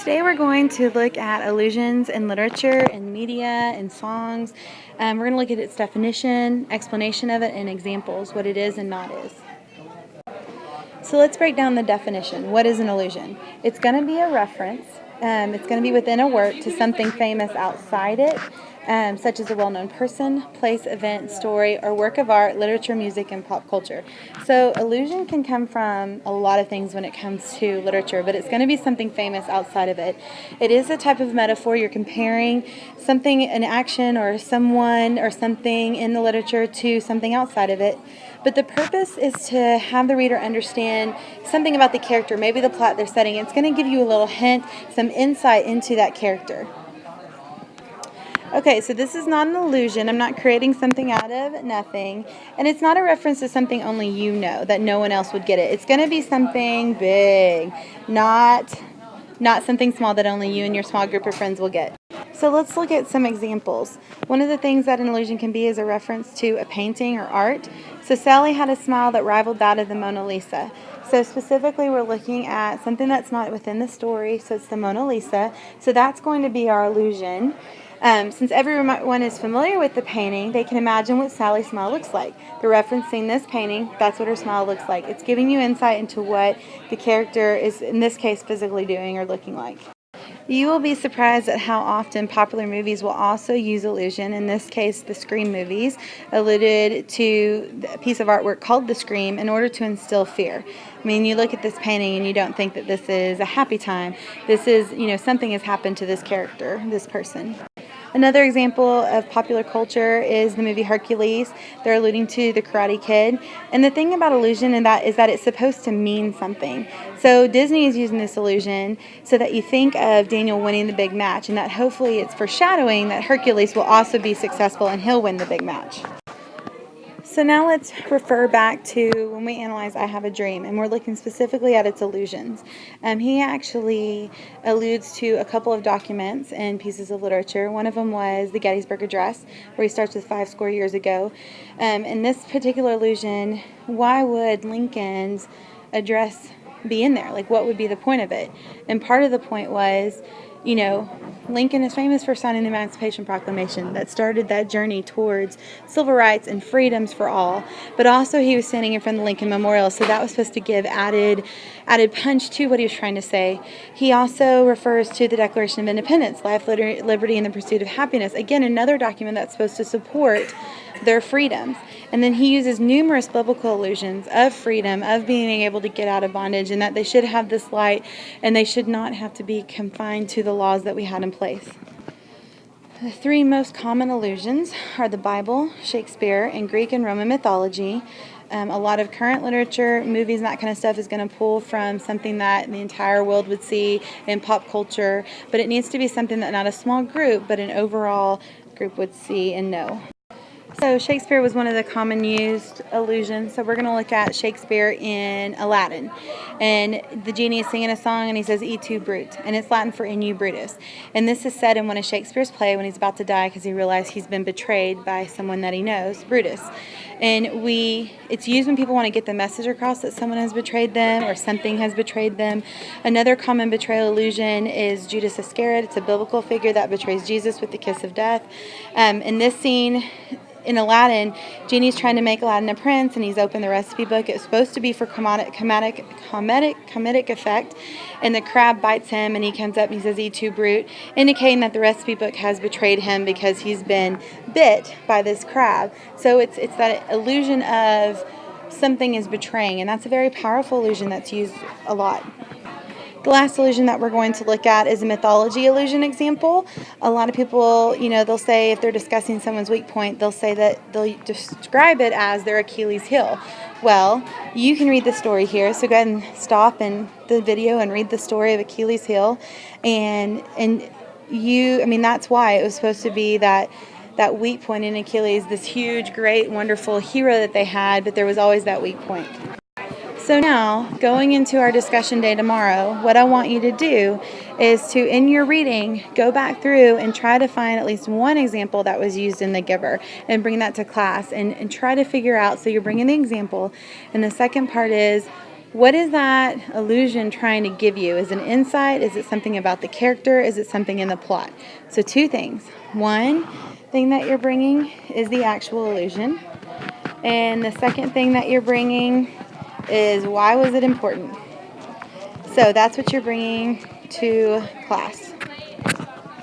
Today we're going to look at allusions in literature and media and songs. We're going to look at its definition, explanation of it, and examples, what it is and not is. So let's break down the definition. What is an allusion? It's going to be a reference. It's going to be within a work to something famous outside it, such as a well-known person, place, event, story, or work of art, literature, music, and pop culture. So allusion can come from a lot of things when it comes to literature, but it's going to be something famous outside of it. It is a type of metaphor. You're comparing something, an action, or someone, or something in the literature to something outside of it. But the purpose is to have the reader understand something about the character, maybe the plot they're setting. It's going to give you a little hint, some insight into that character. Okay, so this is not an allusion. I'm not creating something out of nothing. And it's not a reference to something only you know, that no one else would get it. It's going to be something big, not something small that only you and your small group of friends will get. So let's look at some examples. One of the things that an allusion can be is a reference to a painting or art. So Sally had a smile that rivaled that of the Mona Lisa. So specifically we're looking at something that's not within the story, so it's the Mona Lisa. So that's going to be our allusion. Since everyone is familiar with the painting, they can imagine what Sally's smile looks like. They're referencing this painting, that's what her smile looks like. It's giving you insight into what the character is, in this case, physically doing or looking like. You will be surprised at how often popular movies will also use allusion. In this case, the Scream movies alluded to a piece of artwork called The Scream in order to instill fear. I mean, you look at this painting and you don't think that this is a happy time. This is, something has happened to this character, this person. Another example of popular culture is the movie Hercules. They're alluding to the Karate Kid. And the thing about allusion in that is that it's supposed to mean something. So Disney is using this allusion so that you think of Daniel winning the big match, and that hopefully it's foreshadowing that Hercules will also be successful and he'll win the big match. So now let's refer back to when we analyze I Have a Dream, and we're looking specifically at its allusions. He actually alludes to a couple of documents and pieces of literature. One of them was the Gettysburg Address, where he starts with 50 years ago. In this particular allusion, why would Lincoln's address be in there? Like, what would be the point of it? And part of the point was, Lincoln is famous for signing the Emancipation Proclamation that started that journey towards civil rights and freedoms for all. But also he was standing in front of the Lincoln Memorial, so that was supposed to give added punch to what he was trying to say. He also refers to the Declaration of Independence, life, liberty, and the pursuit of happiness. Again, another document that's supposed to support their freedoms. And then he uses numerous biblical allusions of freedom, of being able to get out of bondage, and that they should have this light and they should not have to be confined to the laws that we had in place. The three most common allusions are the Bible, Shakespeare, and Greek and Roman mythology. A lot of current literature, movies, and that kind of stuff is going to pull from something that the entire world would see in pop culture, but it needs to be something that not a small group, but an overall group would see and know. So Shakespeare was one of the common used allusions. So we're going to look at Shakespeare in Aladdin. And the genie is singing a song and he says, "E tu, Brute." And it's Latin for "In you, Brutus." And this is said in one of Shakespeare's plays when he's about to die because he realized he's been betrayed by someone that he knows, Brutus. And it's used when people want to get the message across that someone has betrayed them or something has betrayed them. Another common betrayal allusion is Judas Iscariot. It's a biblical figure that betrays Jesus with the kiss of death. In this scene, in Aladdin, Genie's trying to make Aladdin a prince, and he's opened the recipe book. It's supposed to be for comedic effect, and the crab bites him, and he comes up and he says, "E tu, Brute," indicating that the recipe book has betrayed him because he's been bit by this crab. So it's that illusion of something is betraying, and that's a very powerful illusion that's used a lot. The last illusion that we're going to look at is a mythology illusion example. A lot of people, they'll say if they're discussing someone's weak point, they'll say that they'll describe it as their Achilles heel. Well, you can read the story here, so go ahead and stop in the video and read the story of Achilles' heel. And that's why it was supposed to be that weak point in Achilles, this huge, great, wonderful hero that they had, but there was always that weak point. So now, going into our discussion day tomorrow, what I want you to do is to, in your reading, go back through and try to find at least one example that was used in The Giver and bring that to class and try to figure out, so you're bringing the example. And the second part is, What is that illusion trying to give you? Is it an insight? Is it something about the character? Is it something in the plot? So two things. One thing that you're bringing is the actual illusion. And the second thing that you're bringing is why was it important? So that's what you're bringing to class.